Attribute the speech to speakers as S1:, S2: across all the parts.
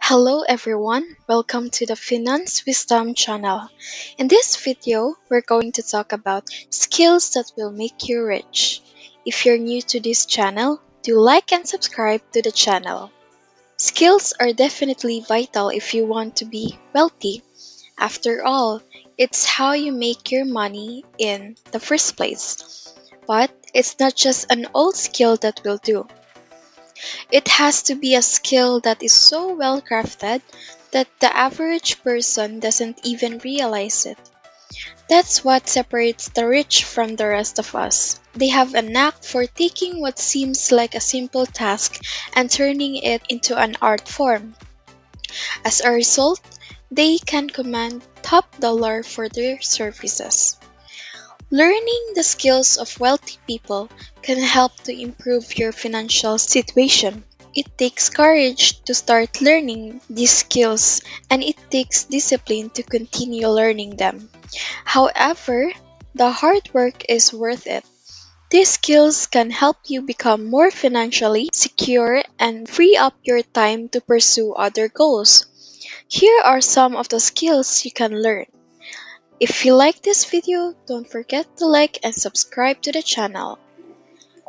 S1: Hello everyone, welcome to the Finance Wisdom channel. In this video, we're going to talk about skills that will make you rich. If you're new to this channel, do like and subscribe to the channel. Skills are definitely vital if you want to be wealthy. After all, it's how you make your money in the first place. But it's not just an old skill that will do. It has to be a skill that is so well crafted that the average person doesn't even realize it. That's what separates the rich from the rest of us. They have a knack for taking what seems like a simple task and turning it into an art form. As a result, they can command top dollar for their services. Learning the skills of wealthy people can help to improve your financial situation. It takes courage to start learning these skills, and it takes discipline to continue learning them. However, the hard work is worth it. These skills can help you become more financially secure and free up your time to pursue other goals. Here are some of the skills you can learn. If you like this video, don't forget to like and subscribe to the channel.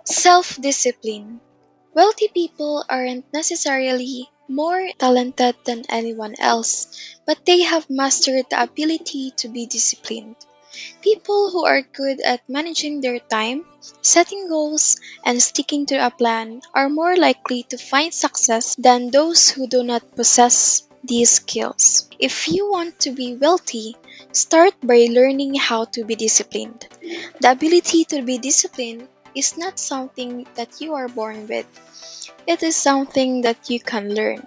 S1: Self-discipline. Wealthy people aren't necessarily more talented than anyone else, but they have mastered the ability to be disciplined. People who are good at managing their time, setting goals, and sticking to a plan are more likely to find success than those who do not possess these skills. If you want to be wealthy, start by learning how to be disciplined. The ability to be disciplined is not something that you are born with. It is something that you can learn.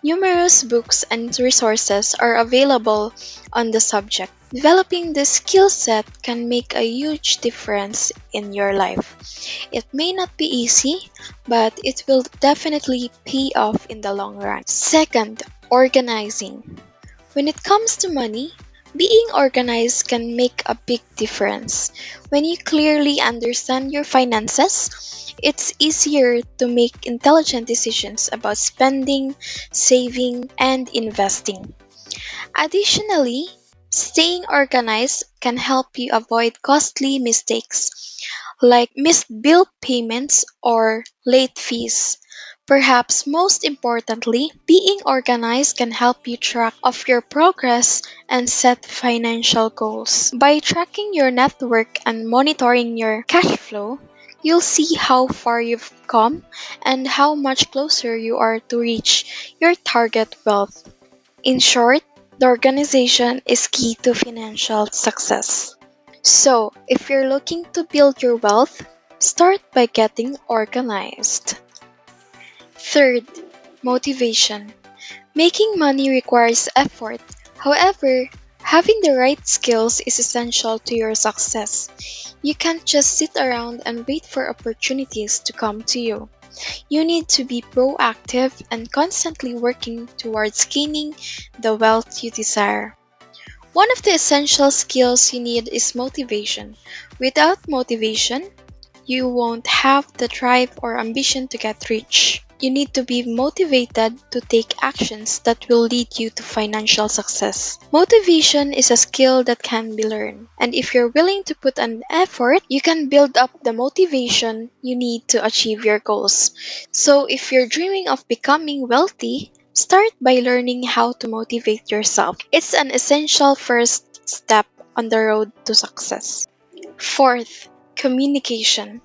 S1: Numerous books and resources are available on the subject. Developing this skill set can make a huge difference in your life. It may not be easy, but it will definitely pay off in the long run. Second, organizing. When it comes to money, being organized can make a big difference. When you clearly understand your finances, it's easier to make intelligent decisions about spending, saving, and investing. Additionally, staying organized can help you avoid costly mistakes like missed bill payments or late fees. Perhaps most importantly, being organized can help you track of your progress and set financial goals. By tracking your net worth and monitoring your cash flow, you'll see how far you've come and how much closer you are to reach your target wealth. In short, the organization is key to financial success. So, if you're looking to build your wealth, start by getting organized. Third, motivation. Making money requires effort. However, having the right skills is essential to your success. You can't just sit around and wait for opportunities to come to you. You need to be proactive and constantly working towards gaining the wealth you desire. One of the essential skills you need is motivation. Without motivation, you won't have the drive or ambition to get rich. You need to be motivated to take actions that will lead you to financial success. Motivation is a skill that can be learned, and if you're willing to put an effort, you can build up the motivation you need to achieve your goals. So if you're dreaming of becoming wealthy, start by learning how to motivate yourself. It's an essential first step on the road to success. Fourth, communication.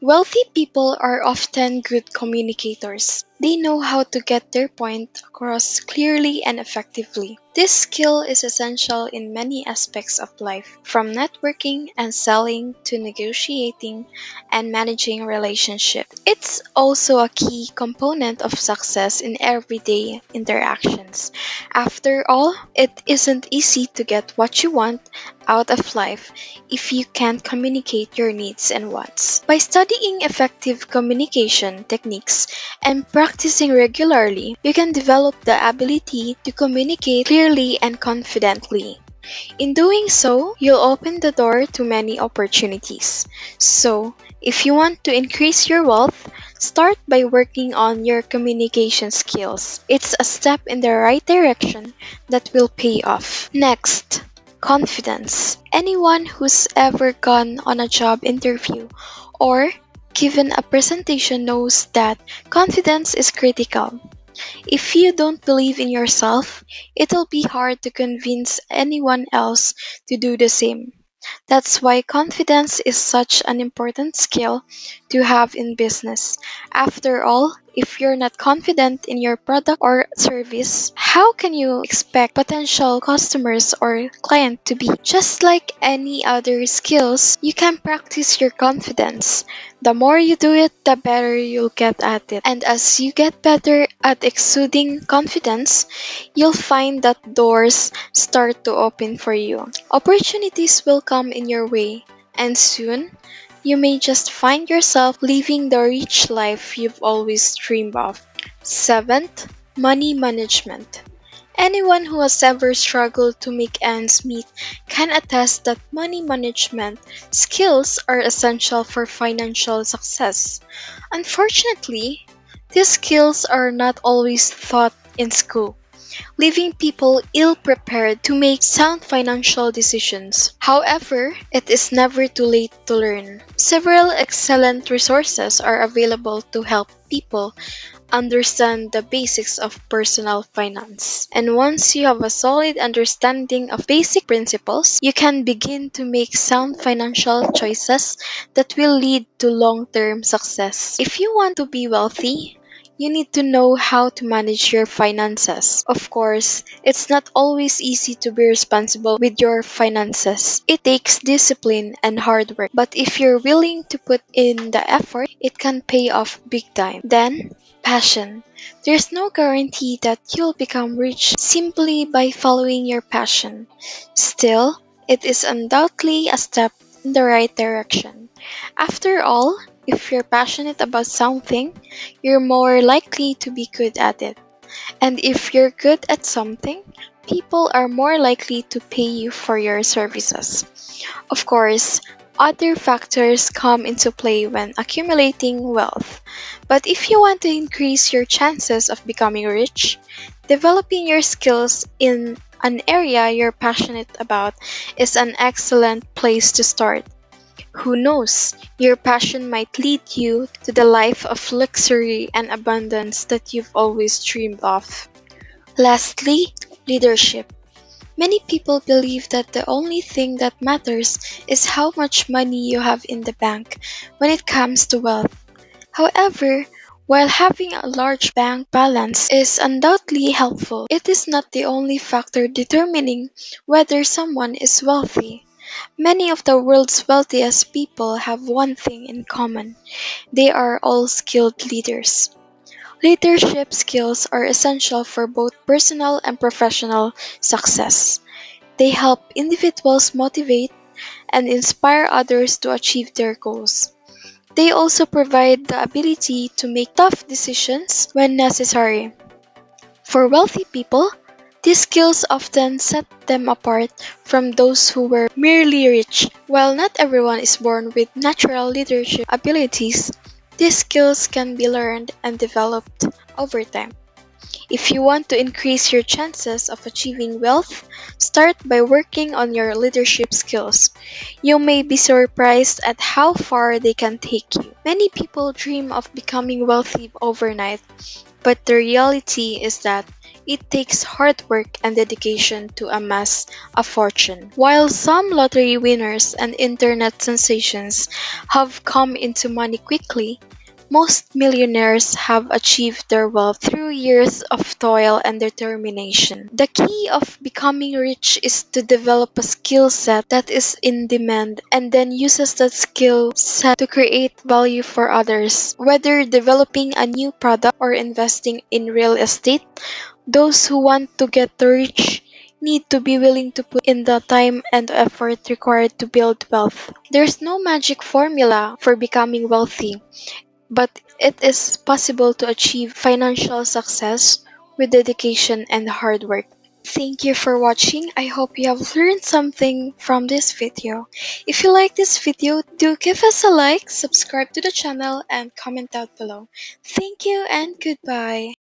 S1: Wealthy people are often good communicators. They know how to get their point across clearly and effectively. This skill is essential in many aspects of life, from networking and selling to negotiating and managing relationships. It's also a key component of success in everyday interactions. After all, it isn't easy to get what you want out of life if you can't communicate your needs and wants. By studying effective communication techniques and practicing regularly, you can develop the ability to communicate clearly and confidently. In doing so, you'll open the door to many opportunities. So, if you want to increase your wealth, start by working on your communication skills. It's a step in the right direction that will pay off. Next, confidence. Anyone who's ever gone on a job interview or given a presentation knows that confidence is critical. If you don't believe in yourself, it'll be hard to convince anyone else to do the same. That's why confidence is such an important skill to have in business. After all, if you're not confident in your product or service, how can you expect potential customers or client to be? Just like any other skills, you can practice your confidence. The more you do it, the better you'll get at it. And as you get better at exuding confidence, you'll find that doors start to open for you. Opportunities will come in your way, and soon, you may just find yourself living the rich life you've always dreamed of. Seventh, money management. Anyone who has ever struggled to make ends meet can attest that money management skills are essential for financial success. Unfortunately, these skills are not always taught in school, leaving people ill prepared to make sound financial decisions. However, it is never too late to learn. Several excellent resources are available to help people understand the basics of personal finance. And once you have a solid understanding of basic principles, you can begin to make sound financial choices that will lead to long term success. If you want to be wealthy, you need to know how to manage your finances. Of course, it's not always easy to be responsible with your finances. It takes discipline and hard work. But if you're willing to put in the effort, it can pay off big time. Then, passion. There's no guarantee that you'll become rich simply by following your passion. Still, it is undoubtedly a step in the right direction. After all, if you're passionate about something, you're more likely to be good at it. And if you're good at something, people are more likely to pay you for your services. Of course, other factors come into play when accumulating wealth. But if you want to increase your chances of becoming rich, developing your skills in an area you're passionate about is an excellent place to start. Who knows, your passion might lead you to the life of luxury and abundance that you've always dreamed of. Lastly, leadership. Many people believe that the only thing that matters is how much money you have in the bank when it comes to wealth. However, while having a large bank balance is undoubtedly helpful, it is not the only factor determining whether someone is wealthy. Many of the world's wealthiest people have one thing in common: they are all skilled leaders. Leadership skills are essential for both personal and professional success. They help individuals motivate and inspire others to achieve their goals. They also provide the ability to make tough decisions when necessary. For wealthy people, these skills often set them apart from those who were merely rich. While not everyone is born with natural leadership abilities, these skills can be learned and developed over time. If you want to increase your chances of achieving wealth, start by working on your leadership skills. You may be surprised at how far they can take you. Many people dream of becoming wealthy overnight, but the reality is that it takes hard work and dedication to amass a fortune. While some lottery winners and internet sensations have come into money quickly, most millionaires have achieved their wealth through years of toil and determination. The key of becoming rich is to develop a skill set that is in demand and then uses that skill set to create value for others. Whether developing a new product or investing in real estate, those who want to get rich need to be willing to put in the time and effort required to build wealth. There's no magic formula for becoming wealthy, but it is possible to achieve financial success with dedication and hard work. Thank you for watching. I hope you have learned something from this video. If you like this video, do give us a like, subscribe to the channel, and comment down below. Thank you and goodbye.